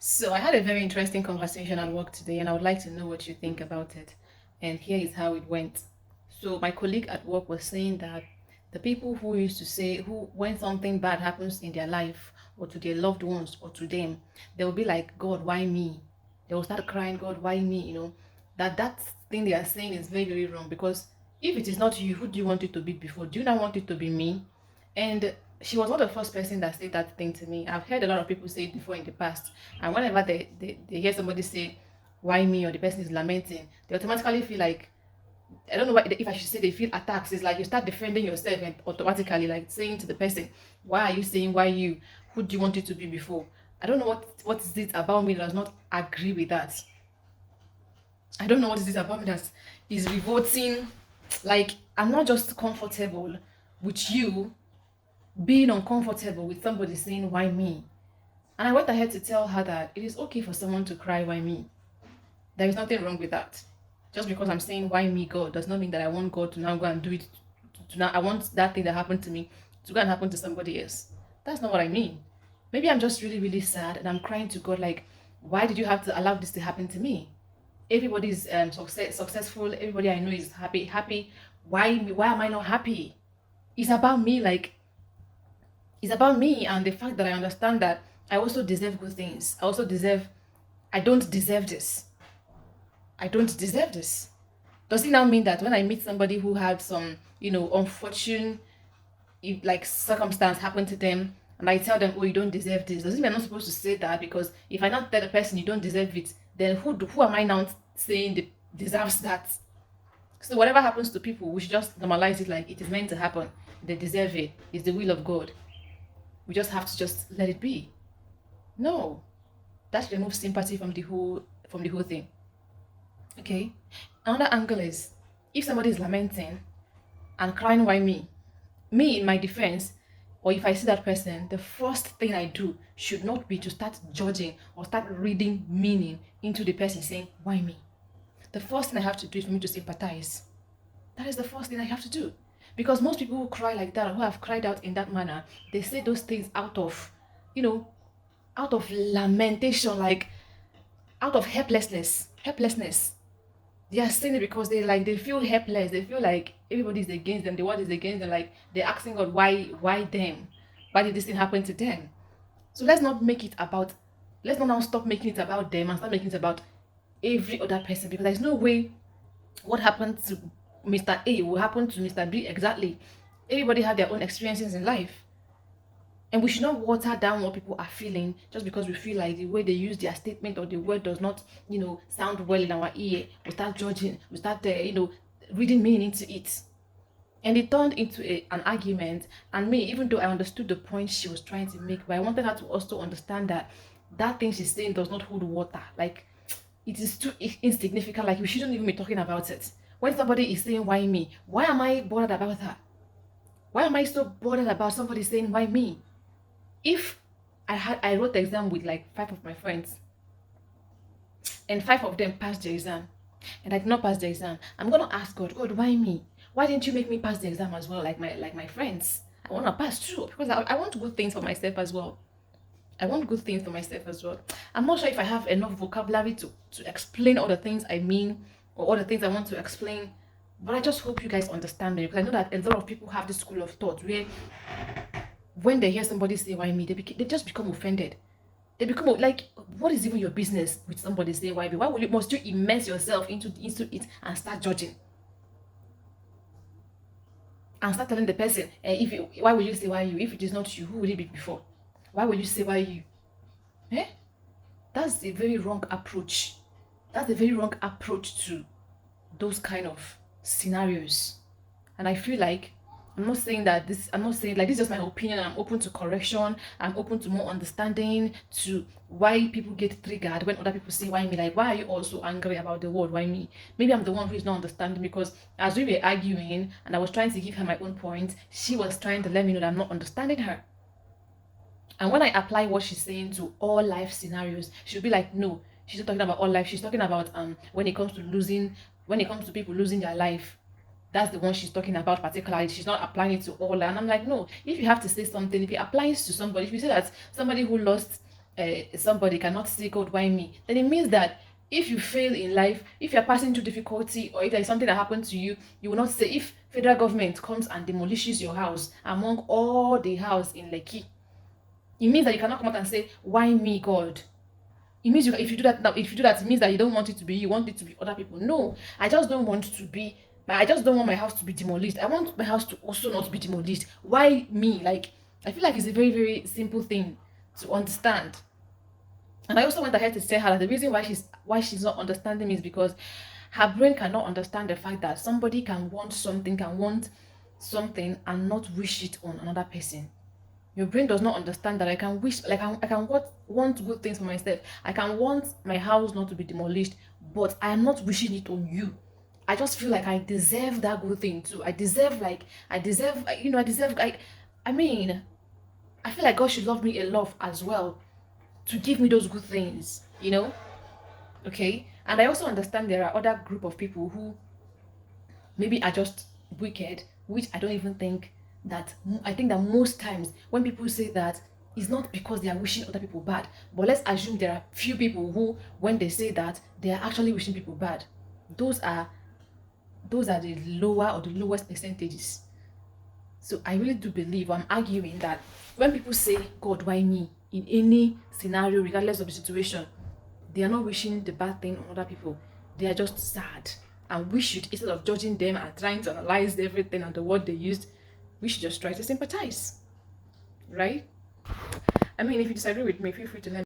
So I had a very interesting conversation at work today, and I would like to know what you think about it. And here is how it went. So my colleague at work was saying that the people who used to say who when something bad happens in their life or to their loved ones or to them, they will be like, God, why me? They will start crying, God, why me? That thing they are saying is very, very wrong because if it is not you, who do you want it to be before? Do you not want it to be me? And she was not the first person that said that thing to me. I've heard a lot of people say it before in the past. And whenever they hear somebody say, why me, or the person is lamenting, they automatically feel like, I don't know what, if I should say they feel attacks. It's like you start defending yourself and automatically like saying to the person, why are you saying why you? Who do you want it to be before? I don't know what is it about me that does not agree with that. I don't know what it is about me that is revolting. Like, I'm not just comfortable with you being uncomfortable with somebody saying, why me? And I went ahead to tell her that it is okay for someone to cry, why me? There is nothing wrong with that. Just because I'm saying, why me, God, does not mean that I want God to now go and do it. To now, I want that thing that happened to me to go and happen to somebody else. That's not what I mean. Maybe I'm just really, really sad and I'm crying to God, like, why did you have to allow this to happen to me? Everybody's successful, everybody I know is happy. Why me? Why am I not happy? It's about me, like, it's about me and the fact that I understand that I also deserve good things. I don't deserve this. I don't deserve this. Does it now mean that when I meet somebody who had some, unfortunate, like, circumstance happen to them, and I tell them, oh, you don't deserve this, does it mean I'm not supposed to say that? Because if I not tell the person you don't deserve it, then who am I now saying deserves that? So whatever happens to people, we should just normalize it like it is meant to happen. They deserve it. It's the will of God. We just have to just let it be. No, that removes sympathy from the whole thing. Okay. Another angle is if somebody is lamenting and crying, why me? Me in my defense, or if I see that person, the first thing I do should not be to start judging or start reading meaning into the person saying, why me? The first thing I have to do is for me to sympathize. That is the first thing I have to do. Because most people who cry like that, or who have cried out in that manner, they say those things you know, out of lamentation, like out of helplessness. They are saying it because they feel helpless. They feel like everybody's against them. The world is against them. Like they're asking God, why them? Why did this thing happen to them? So let's not now stop making it about them and start making it about every other person, because there's no way what happened to Mr. A will happen to Mr. B exactly. Everybody have their own experiences in life. And we should not water down what people are feeling just because we feel like the way they use their statement or the word does not, sound well in our ear. We start judging, we start, reading meaning into it. And it turned into an argument. And me, even though I understood the point she was trying to make, but I wanted her to also understand that that thing she's saying does not hold water. Like, it is too insignificant. Like, we shouldn't even be talking about it. When somebody is saying, why me? Why am I bothered about that? Why am I so bothered about somebody saying, why me? If I wrote the exam with like 5 of my friends and 5 of them passed the exam and I did not pass the exam, I'm gonna ask God, God, why me? Why didn't you make me pass the exam as well, like my friends? I wanna pass too because I want good things for myself as well. I want good things for myself as well. I'm not sure if I have enough vocabulary to explain all the things I mean or all the things I want to explain, but I just hope you guys understand me because I know that a lot of people have this school of thought where when they hear somebody say why me, they just become offended. They become like, what is even your business with somebody saying why me? Why must you immerse yourself into it and start judging and start telling the person, why will you say why you? If it is not you, who will it be before? Why will you say why you? Eh? That's a very wrong approach. That's a very wrong approach to those kind of scenarios. And I feel like I'm not saying like this is just my opinion. I'm open to correction. I'm open to more understanding to why people get triggered when other people say why me. Like, why are you also angry about the word why me? Maybe I'm the one who is not understanding, because as we were arguing and I was trying to give her my own point, she was trying to let me know that I'm not understanding her. And when I apply what she's saying to all life scenarios, she'll be like, no, she's not talking about all life. She's talking about when it comes to people losing their life. That's the one she's talking about particularly. She's not applying it to all. And I'm like, no, if you have to say something, if it applies to somebody, if you say that somebody who lost somebody cannot say, God, why me? Then it means that if you fail in life, if you're passing through difficulty, or if there's something that happened to you, you will not say, if federal government comes and demolishes your house among all the house in Lekki, it means that you cannot come out and say, why me, God? It means if you do that now, if you do that, it means that you don't want it to be you, want it to be other people. No, I just don't want to be. I just don't want my house to be demolished. I want my house to also not be demolished. Why me? Like, I feel like it's a very, very simple thing to understand. And I also went ahead to tell her that the reason why she's not understanding me is because her brain cannot understand the fact that somebody can want something and not wish it on another person. Your brain does not understand that I can wish, like I can want good things for myself. I can want my house not to be demolished, but I am not wishing it on you. I just feel like I deserve that good thing too. I deserve, I mean, I feel like God should love me enough as well to give me those good things, Okay? And I also understand there are other group of people who maybe are just wicked, which I don't even think that. I think that most times when people say that, it's not because they are wishing other people bad, but let's assume there are few people who, when they say that, they are actually wishing people bad. Those are the lower or the lowest percentages. So I really do believe, I'm arguing that when people say, God, why me? In any scenario, regardless of the situation, they are not wishing the bad thing on other people. They are just sad. And we should, instead of judging them and trying to analyze everything and the word they used, we should just try to sympathize. Right? I mean, if you disagree with me, feel free to let me